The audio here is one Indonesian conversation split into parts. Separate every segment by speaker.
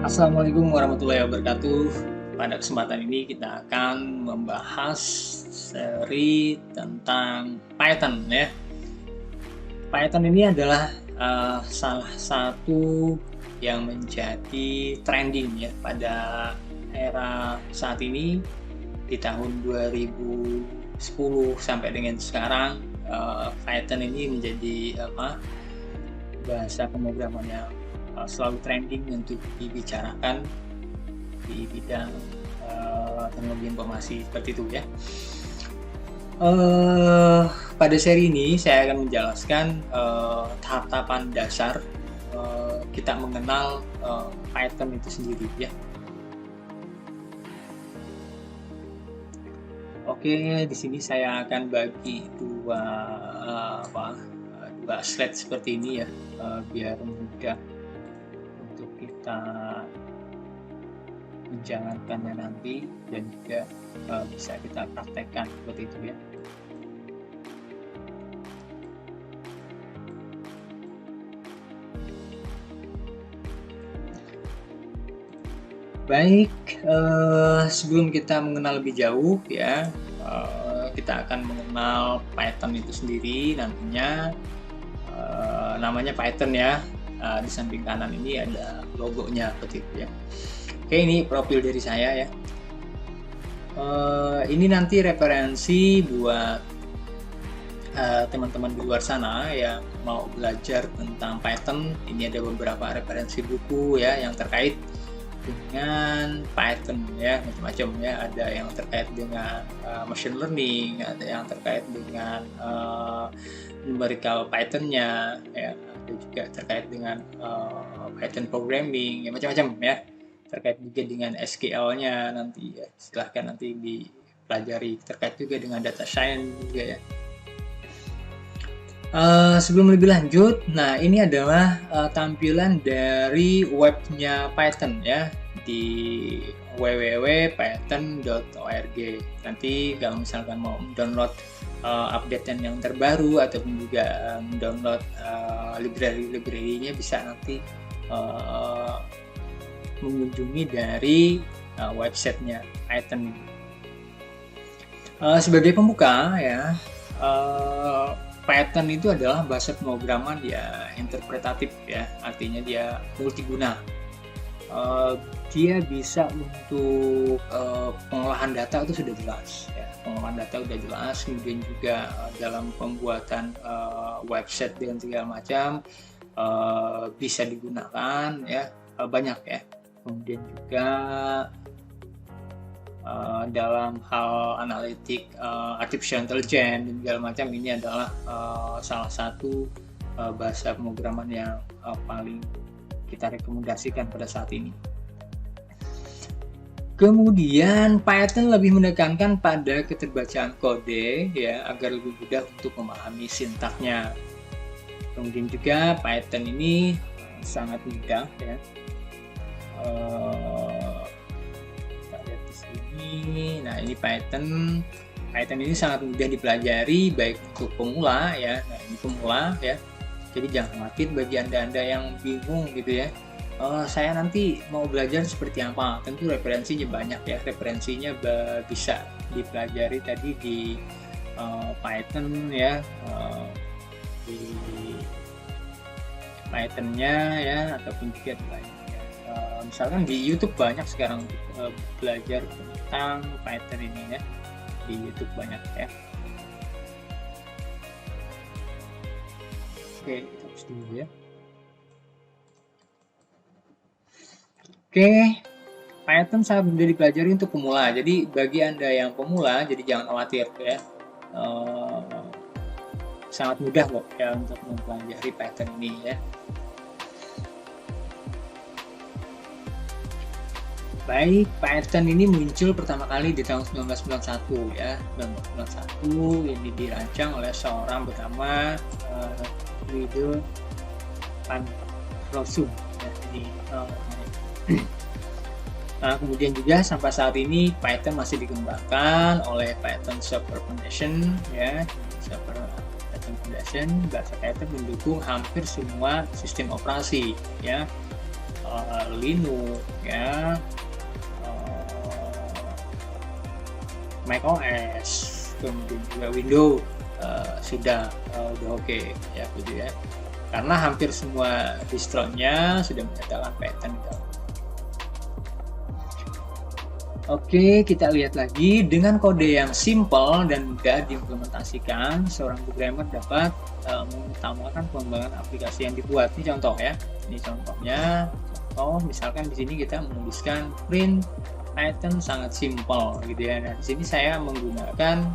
Speaker 1: Assalamualaikum warahmatullahi wabarakatuh. Pada kesempatan ini kita akan membahas seri tentang Python ya. Python ini adalah salah satu yang menjadi trending ya pada era saat ini di tahun 2010 sampai dengan sekarang. Python ini menjadi bahasa pemrograman yang selalu trending untuk dibicarakan di bidang teknologi informasi seperti itu ya. Pada seri ini saya akan menjelaskan tahapan dasar kita mengenal Python itu sendiri ya. Oke, di sini saya akan bagi dua slide seperti ini ya, biar mudah untuk kita menjalankannya nanti dan juga bisa kita praktekkan seperti itu ya. Baik, sebelum kita mengenal lebih jauh ya, kita akan mengenal Python itu sendiri nantinya. Namanya Python ya. Di samping kanan ini ada logonya seperti itu ya. Oke, ini profil dari saya ya. Ini nanti referensi buat teman-teman di luar sana yang mau belajar tentang Python. Ini ada beberapa referensi buku ya yang terkait dengan Python ya, macam-macam ya. Ada yang terkait dengan machine learning, ada yang terkait dengan numerical Python-nya ya, ada juga terkait dengan Python programming ya, macam-macam ya, terkait juga dengan SQL-nya nanti ya, silahkan nanti dipelajari, terkait juga dengan data science juga ya. Sebelum lebih lanjut, nah ini adalah tampilan dari webnya Python ya, di www.python.org. Nanti kalau misalkan mau download update yang terbaru ataupun juga download library-nya bisa nanti mengunjungi dari websitenya Python. Sebagai pembuka ya, Python itu adalah bahasa pemrograman ya interpretatif ya, artinya dia multiguna. Dia bisa untuk pengolahan data itu sudah jelas ya, pengolahan data sudah jelas, kemudian juga dalam pembuatan website dan segala macam bisa digunakan ya, banyak ya. Kemudian juga dalam hal analitik artificial intelligence dan segala macam, ini adalah salah satu bahasa pemrograman yang paling kita rekomendasikan pada saat ini. Kemudian Python lebih menekankan pada keterbacaan kode ya, agar lebih mudah untuk memahami sintaknya. Kemudian juga Python ini sangat mudah ya. Kita lihat di sini. Nah, ini Python ini sangat mudah dipelajari baik untuk pemula ya. Nah, ini pemula ya. Jadi jangan khawatir bagi Anda yang bingung gitu ya. Saya nanti mau belajar seperti apa? Tentu referensinya banyak ya. Referensinya bisa dipelajari tadi di Python ya, di Python-nya ya, ataupun juga di lainnya. Misalkan di YouTube banyak sekarang belajar tentang Python ini ya. Di YouTube banyak ya. Oke, kita hapus dulu ya. Oke, Python sangat mudah dipelajari untuk pemula. Jadi bagi Anda yang pemula, jadi jangan khawatir ya. Sangat mudah kok ya untuk mempelajari Python ini ya. Baik, Python ini muncul pertama kali di tahun 1991 ya. 1991 ini dirancang oleh seorang bernama Guido van Rossum ya. Nah, kemudian juga sampai saat ini Python masih dikembangkan oleh Python Software Foundation ya. Software Foundation, bahasa Python mendukung hampir semua sistem operasi ya. Linux ya, Mac OS, kemudian juga Windows sudah oke ya gitu ya, karena hampir semua distronya sudah menyatakan Python. Oke, kita lihat lagi. Dengan kode yang simple dan mudah diimplementasikan, seorang programmer dapat mengutamakan pengembangan aplikasi yang dibuat. Ini contoh ya. Ini contohnya. Contoh, misalkan di sini kita menuliskan print Python sangat simple gitu ya. Nah, di sini saya menggunakan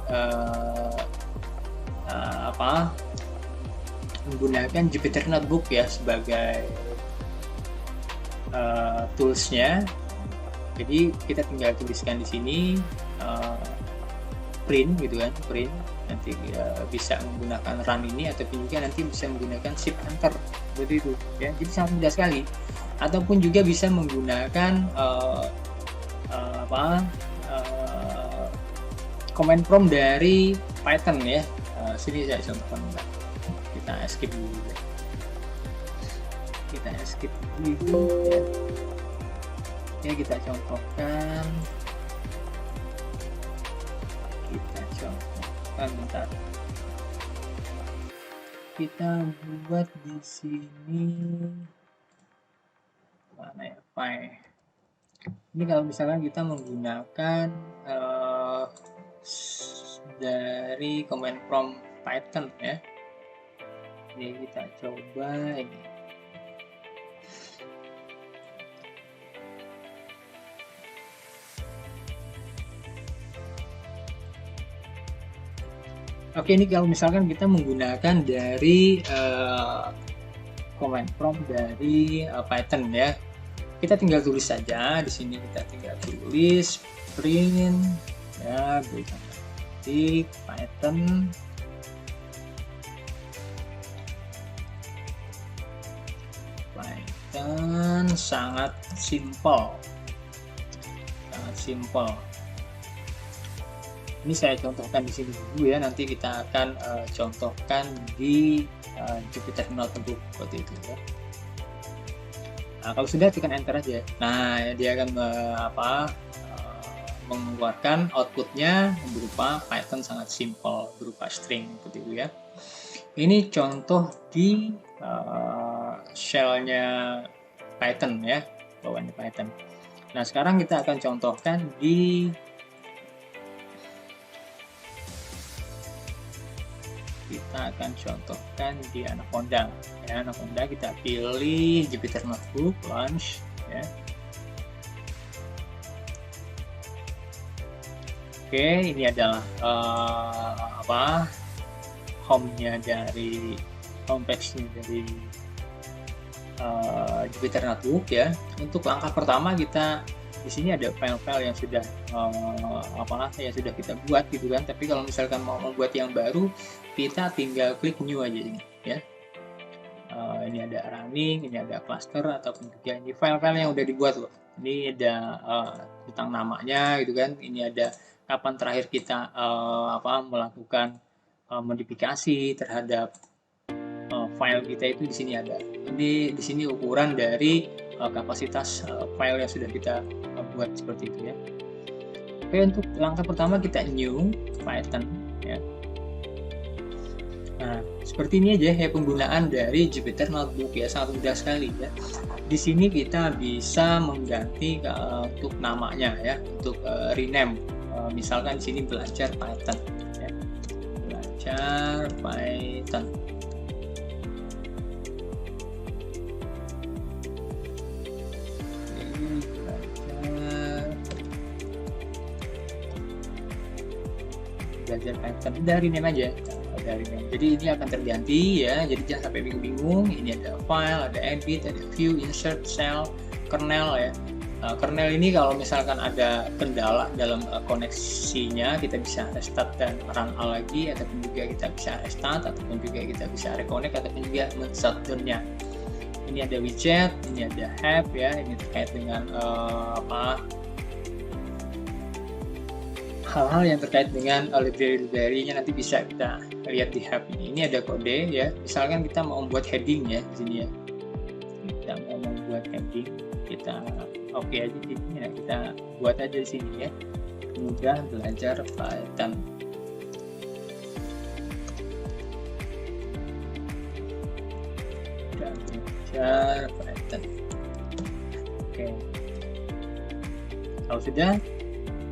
Speaker 1: menggunakan Jupyter Notebook ya sebagai toolsnya. Jadi kita tinggal tuliskan di sini print gitu kan, print, nanti bisa menggunakan run ini, ataupun juga nanti bisa menggunakan shift enter seperti itu ya. Jadi sangat mudah sekali, ataupun juga bisa menggunakan command prompt dari Python ya. Sini saya contohkan, kita escape dulu ya. Kita escape dulu ya. Ya, kita contohkan bentar, kita buat di sini mana ya, file ini. Kalau misalkan kita menggunakan dari command prompt Python ya, jadi kita coba ini. Oke, ini kalau misalkan kita menggunakan dari command prompt dari Python ya, kita tinggal tulis saja di sini. Kita tinggal tulis print ya, di Python sangat simple, Ini saya contohkan di sini dulu ya, nanti kita akan contohkan di Jupyter Notebook seperti itu ya. Nah, kalau sudah tekan enter aja. Nah, dia akan mengeluarkan outputnya berupa Python sangat simple, berupa string seperti itu ya. Ini contoh di shellnya Python ya, bawaannya Python. Nah, sekarang kita akan contohkan di Anaconda ya. Anaconda kita pilih Jupyter Notebook, launch ya. Oke, ini adalah home-nya dari homepage-nya dari Jupyter Notebook ya. Untuk langkah pertama, kita di sini ada file-file yang sudah yang sudah kita buat gitu kan. Tapi kalau misalkan mau membuat yang baru, kita tinggal klik new aja ini ya. Ini ada running, ini ada cluster, ataupun juga ini file-file yang udah dibuat loh. Ini ada tentang namanya gitu kan. Ini ada kapan terakhir kita melakukan modifikasi terhadap file kita, itu di sini ada. Ini di sini ukuran dari kapasitas file yang sudah kita buat seperti itu ya. Oke, untuk langkah pertama kita new Python ya. Nah, seperti ini aja ya penggunaan dari Jupyter Notebook ya, sangat mudah sekali ya. Di sini kita bisa mengganti untuk namanya ya, untuk rename. Misalkan di sini belajar Python ya. Belajar Python. Belajar Python dari name aja, dari name. Jadi ini akan terganti ya, jadi jangan sampai bingung-bingung. Ini ada file, ada edit, ada view, insert, cell, kernel ya. Kernel ini kalau misalkan ada kendala dalam koneksinya, kita bisa restart dan run lagi, ataupun juga kita bisa restart, ataupun juga kita bisa reconnect, ataupun juga men-shutdown-nya. Ini ada widget, ini ada help ya, ini terkait dengan hal-hal yang terkait dengan library-nya, nanti bisa kita lihat di help ini. Ini ada kode ya, misalkan kita mau membuat heading ya di sini ya. Kita mau membuat buat heading, kita oke aja di sini ya, kita buat aja di sini ya. Mudah belajar Python. Mudah belajar Python. Oke. Kalau sudah,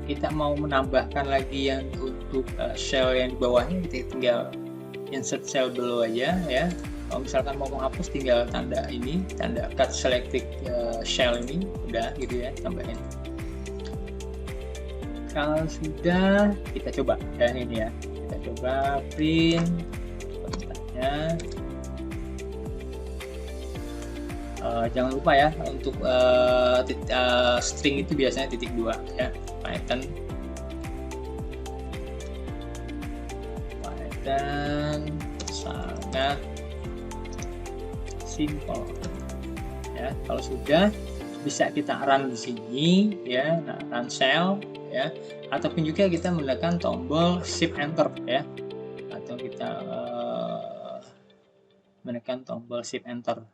Speaker 1: kita mau menambahkan lagi yang untuk shell yang di bawahnya, kita tinggal insert shell dulu aja ya. Kalau misalkan mau menghapus, tinggal tanda ini, tanda cut selected shell ini, udah gitu ya, tambahin. Kalau sudah, kita coba ya ini ya, kita coba print perintahnya. Jangan lupa ya untuk string itu biasanya .2 ya. Python sangat simple ya. Kalau sudah, bisa kita run di sini ya, nah, run shell ya, ataupun juga kita menekan tombol shift enter ya, atau kita menekan tombol shift enter,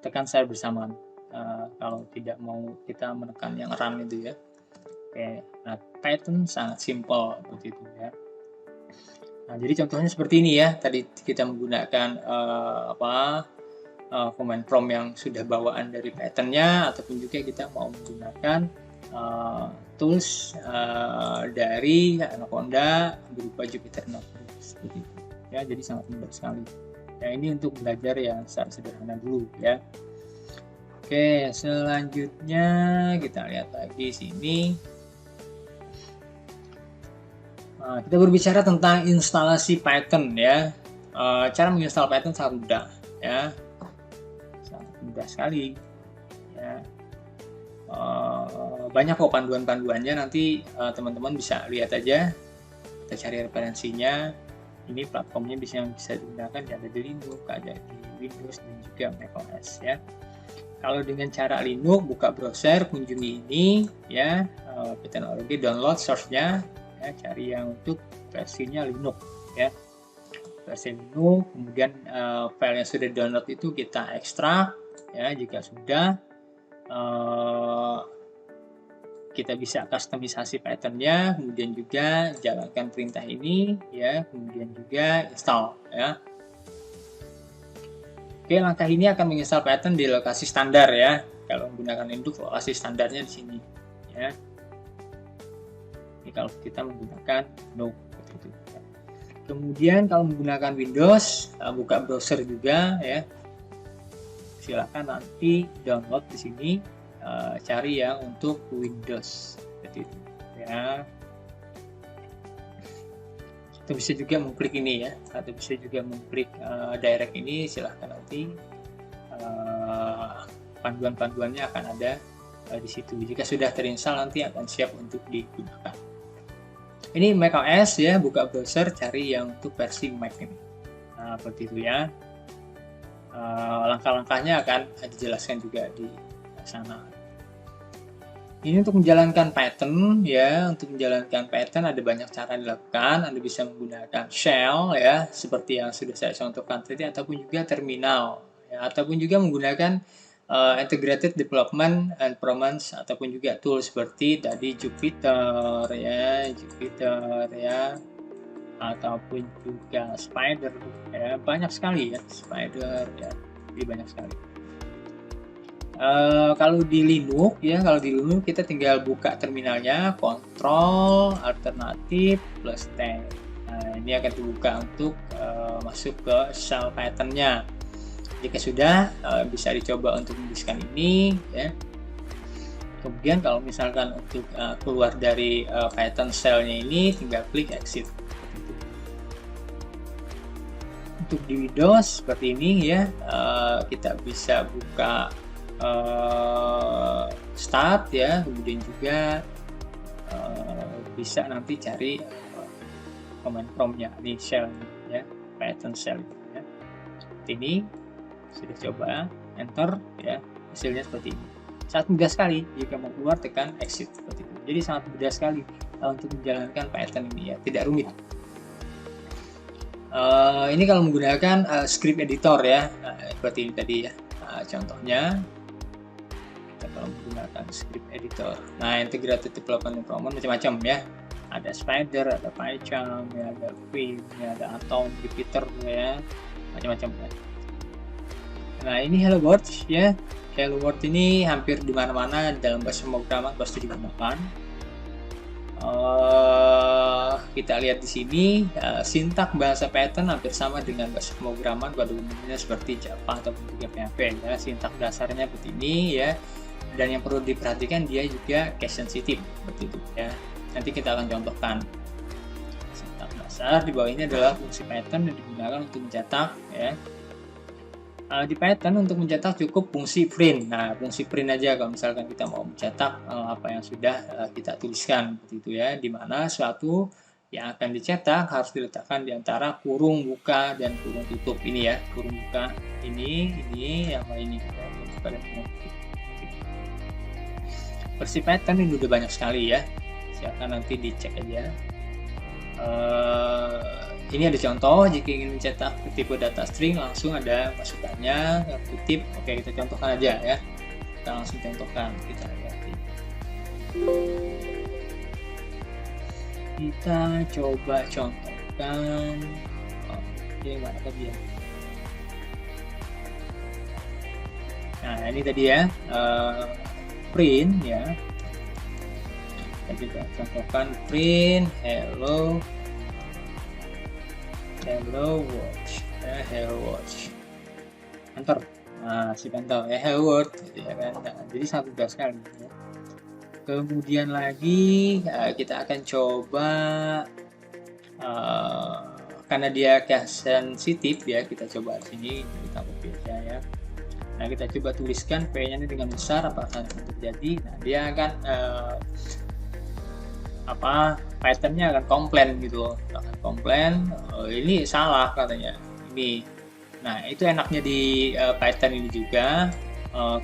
Speaker 1: tekan shell bersamaan kalau tidak mau kita menekan yang run itu ya. Oke, nah Python sangat simple seperti itu ya. Nah, jadi contohnya seperti ini ya. Tadi kita menggunakan command prompt yang sudah bawaan dari Python-nya, ataupun juga kita mau menggunakan tools dari Anaconda berupa Jupyter Notebook seperti itu ya. Jadi sangat mudah sekali. Ya, ini untuk belajar yang secara sederhana dulu ya. Oke, selanjutnya kita lihat lagi sini. Kita berbicara tentang instalasi Python ya. Cara menginstal Python sangat mudah ya, sangat mudah sekali ya. Banyak kok panduan-panduannya, nanti teman-teman bisa lihat aja, kita cari referensinya. Ini platformnya bisa digunakan, ada di Linux, ada di Windows, dan juga macOS ya. Kalau dengan cara Linux, buka browser, kunjungi ini ya, Python.org, download source-nya ya, cari yang untuk versinya Linux ya, versi Linux. Kemudian file yang sudah download itu kita ekstrak ya. Jika sudah, kita bisa customisasi patternnya, kemudian juga jalankan perintah ini ya, kemudian juga install ya. Oke, langkah ini akan menginstal Python di lokasi standar ya. Kalau menggunakan Linux, lokasi standarnya di sini ya. Ini kalau kita menggunakan Linux seperti itu. Kemudian kalau menggunakan Windows, buka browser juga ya. Silakan nanti download di sini, cari yang untuk Windows seperti itu ya. Atau bisa juga mengklik ini ya, atau bisa juga mengklik direct ini. Silahkan nanti panduan-panduannya akan ada di situ. Jika sudah terinstall, nanti akan siap untuk digunakan. Ini macOS ya, buka browser, cari yang untuk versi Mac ini. Nah, seperti itu ya. Langkah-langkahnya akan dijelaskan juga di sana. Ini untuk menjalankan Python ya. Untuk menjalankan Python ada banyak cara dilakukan. Anda bisa menggunakan shell ya, seperti yang sudah saya contohkan tadi, ataupun juga terminal ya, ataupun juga menggunakan integrated development environment, ataupun juga tool seperti tadi Jupyter ya, ataupun juga Spider ya. Banyak sekali ya, Spider ya, jadi banyak sekali. Kalau di Linux ya, kalau di Linux kita tinggal buka terminalnya, Ctrl alternatif plus T. Nah, ini akan dibuka untuk masuk ke shell Python-nya. Jika sudah, bisa dicoba untuk menuliskan ini ya. Kemudian kalau misalkan untuk keluar dari Python shell-nya ini, tinggal klik exit. Untuk di Windows seperti ini ya, kita bisa buka start ya, kemudian juga bisa nanti cari command prompt-nya, ini shell ya, Python shell ya. Ini sudah coba enter ya, hasilnya seperti ini. Sangat mudah sekali. Jika mau keluar, tekan exit seperti itu. Jadi sangat mudah sekali untuk menjalankan Python ini ya, tidak rumit. Ini kalau menggunakan script editor ya, seperti ini tadi ya. Contohnya kita kalau menggunakan script editor. Nah, integrated development environment macam-macam ya. Ada Spider, ada PyCharm, ya, ada Vim, ya, ada Atom, Jupyter ya, macam-macam ya. Nah, ini Hello World ya. Hello World ini hampir di mana-mana dalam bahasa pemrograman pasti digunakan. Kita lihat di sini sintak bahasa Python hampir sama dengan bahasa pemrograman pada umumnya seperti Java ataupun juga PHP ya. Sintak dasarnya seperti ini ya. Dan yang perlu diperhatikan dia juga case sensitive seperti itu ya. Nanti kita akan contohkan. Sintak dasar di bawah ini adalah fungsi Python yang digunakan untuk mencetak ya. Di Python untuk mencetak cukup fungsi print. Nah, fungsi print aja kalau misalkan kita mau mencetak apa yang sudah kita tuliskan seperti itu ya, di mana suatu yang akan dicetak harus diletakkan di antara kurung buka dan kurung tutup ini ya. Kurung buka ini yang ini ya, kurung buka dan kurung tutup. Versi Python ini udah banyak sekali ya. Silakan nanti dicek aja. Ini ada contoh jika ingin mencetak tipe data string langsung ada masukannya kutip. Oke, kita contohkan aja ya. Kita langsung contohkan, kita lihat. Kita coba contohkan. Oke, mana tadi ya? Nah, ini tadi ya print ya. Kita contohkan print hello world ya, hello world enter. Nah, si enter ya, hello world ya kan. Nah, jadi sangat mudah sekali ya. Kemudian lagi kita akan coba karena dia case sensitif ya, kita coba sini kita copy aja ya. Nah, kita coba tuliskan P-nya ini dengan besar apakah terjadi. Nah, dia akan Python-nya akan komplain gitu, akan komplain ini salah katanya ini. Nah, itu enaknya di Python ini juga,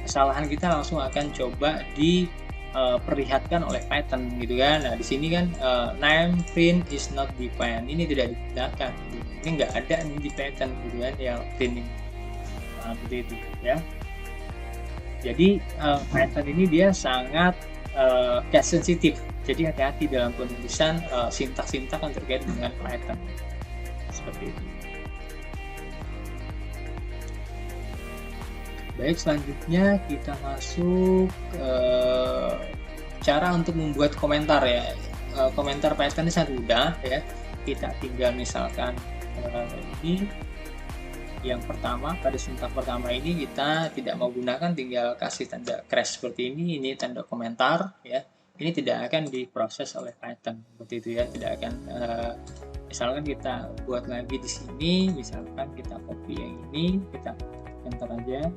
Speaker 1: kesalahan kita langsung akan coba diperlihatkan oleh Python gitu kan. Nah, di sini kan name print is not defined, ini tidak digunakan, ini nggak ada nih di Python gitu kan yang print seperti itu ya. Jadi Python ini dia sangat case sensitive. Jadi hati-hati dalam penulisan sintak-sintak yang terkait dengan Python seperti itu. Baik, selanjutnya kita masuk cara untuk membuat komentar ya. Komentar Python ini sangat mudah ya. Kita tinggal misalkan ini yang pertama, pada sintak pertama ini kita tidak mau gunakan, tinggal kasih tanda crash seperti ini tanda komentar ya. Ini tidak akan diproses oleh Python seperti itu ya, tidak akan misalkan kita buat lagi di sini, misalkan kita copy yang ini, kita enter aja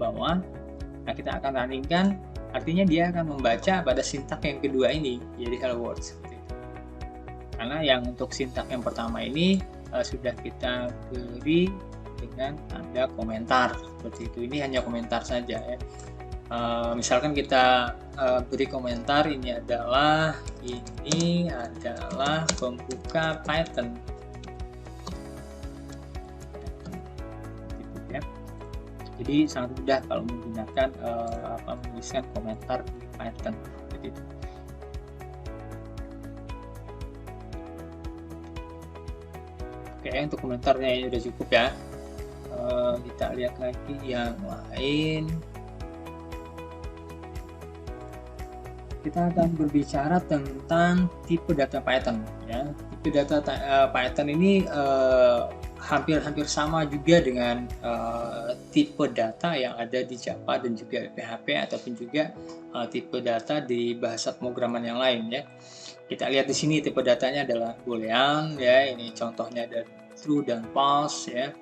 Speaker 1: bawah. Nah, kita akan runningkan, artinya dia akan membaca pada sintak yang kedua ini, jadi hello world seperti itu. Karena yang untuk sintak yang pertama ini sudah kita beri dengan tanda komentar seperti itu. Ini hanya komentar saja ya. Misalkan kita beri komentar ini adalah pembuka Python gitu ya. Jadi sangat mudah kalau menggunakan menuliskan komentar di Python seperti itu. Oke, untuk komentarnya ini sudah cukup ya. Kita lihat lagi yang lain. Kita akan berbicara tentang tipe data Python ya. Tipe data Python ini hampir sama juga dengan tipe data yang ada di Java dan juga PHP ataupun juga tipe data di bahasa pemrograman yang lain ya. Kita lihat di sini tipe datanya adalah boolean ya. Ini contohnya ada true dan false ya.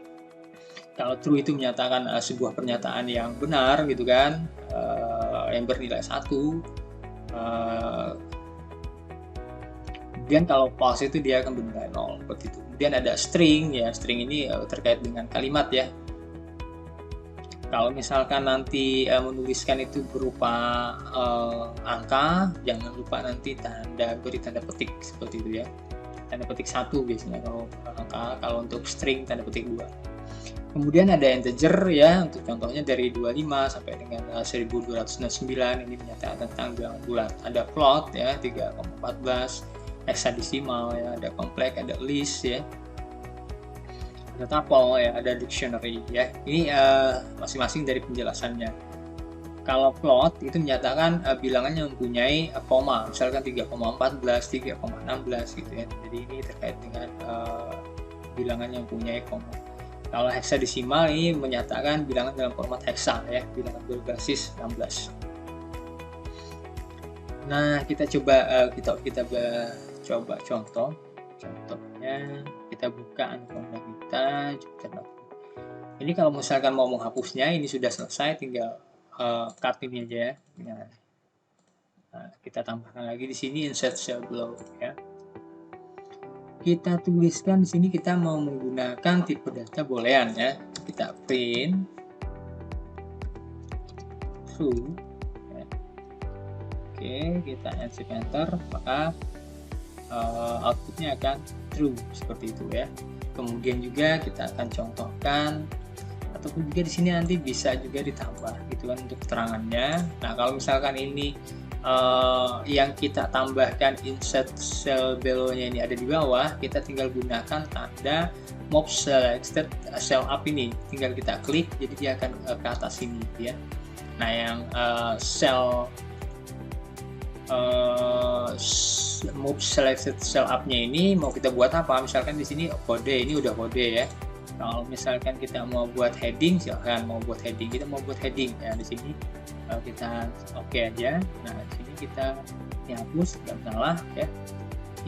Speaker 1: Kalau true itu menyatakan sebuah pernyataan yang benar gitu kan, yang bernilai 1. Kemudian kalau false itu dia akan bernilai 0 seperti itu. Kemudian ada string ya, string ini terkait dengan kalimat ya. Kalau misalkan nanti menuliskan itu berupa angka, jangan lupa nanti beri tanda petik seperti itu ya. Tanda petik 1 biasanya kalau angka, kalau untuk string tanda petik 2. Kemudian ada integer ya, untuk contohnya dari 25 sampai dengan 1269 ini menyatakan tentang bilangan bulat. Ada float ya 3,14, hexadesimal ya, ada kompleks, ada list ya, ada tuple ya, ada dictionary ya. Ini masing-masing dari penjelasannya. Kalau float itu menyatakan bilangannya mempunyai koma, misalkan 3,14, 3,16 gitu ya. Jadi ini terkait dengan bilangan yang mempunyai koma. Kalau hexadesimal ini menyatakan bilangan dalam format hexa ya, bilangan berbasis 16. Nah, kita coba coba contoh. Contohnya kita buka Anaconda kita, ini kalau misalkan mau menghapusnya, ini sudah selesai, tinggal cut ini aja ya. Nah, kita tambahkan lagi di sini insert cell below ya. Kita tuliskan di sini kita mau menggunakan tipe data boolean ya. Kita print true. Ya. Oke, kita enter, maka outputnya akan true seperti itu ya. Kemudian juga kita akan contohkan, ataupun juga di sini nanti bisa juga ditambah gitu kan untuk keterangannya. Nah, kalau misalkan ini yang kita tambahkan insert cell below-nya ini ada di bawah, kita tinggal gunakan tanda move selected cell up ini, tinggal kita klik, jadi dia akan ke atas sini ya. Nah, yang cell move selected cell up-nya ini mau kita buat apa? Misalkan di sini kode, ini udah kode ya. Kalau misalkan kita mau buat heading, silahkan mau buat heading, kita mau buat heading ya di sini kita oke aja. Nah, di sini kita hapus, nggak salah ya.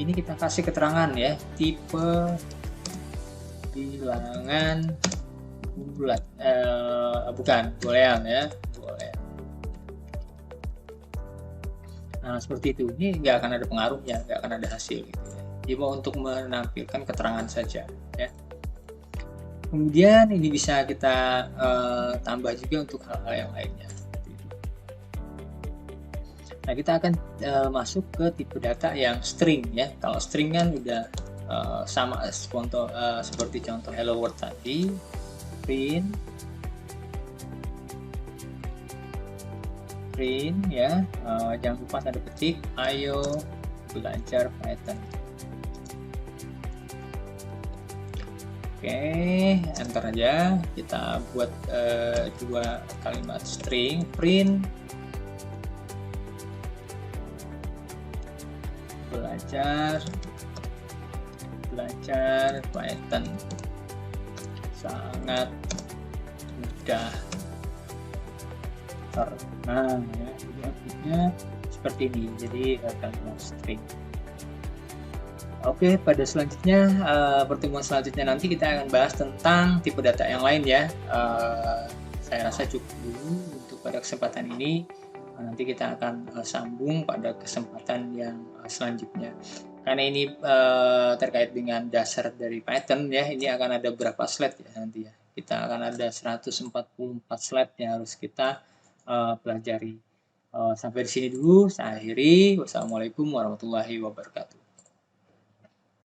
Speaker 1: Ini kita kasih keterangan ya, tipe bilangan bulat, bukan boolean ya, boolean. Nah, seperti itu. Ini nggak akan ada pengaruhnya, nggak akan ada hasil gitu ya. Jadi mau untuk menampilkan keterangan saja ya. Kemudian ini bisa kita tambah juga untuk hal-hal yang lainnya. Nah, kita akan masuk ke tipe data yang string ya. Kalau string kan udah sama seperti contoh hello world tadi, print ya, jangan lupa tanda petik, ayo belajar Python. Oke, enter aja. Kita buat dua kalimat string, print belajar Python, sangat mudah. Nah ya, jadi outputnya seperti ini, jadi kalimat string. Oke, pada selanjutnya pertemuan selanjutnya nanti kita akan bahas tentang tipe data yang lain ya. Saya rasa cukup dulu untuk pada kesempatan ini. Nanti kita akan sambung pada kesempatan yang selanjutnya. Karena ini terkait dengan dasar dari Python ya, ini akan ada berapa slide ya nanti ya. Kita akan ada 144 slide yang harus kita pelajari. Sampai di sini dulu, saya akhiri. Wassalamualaikum warahmatullahi wabarakatuh.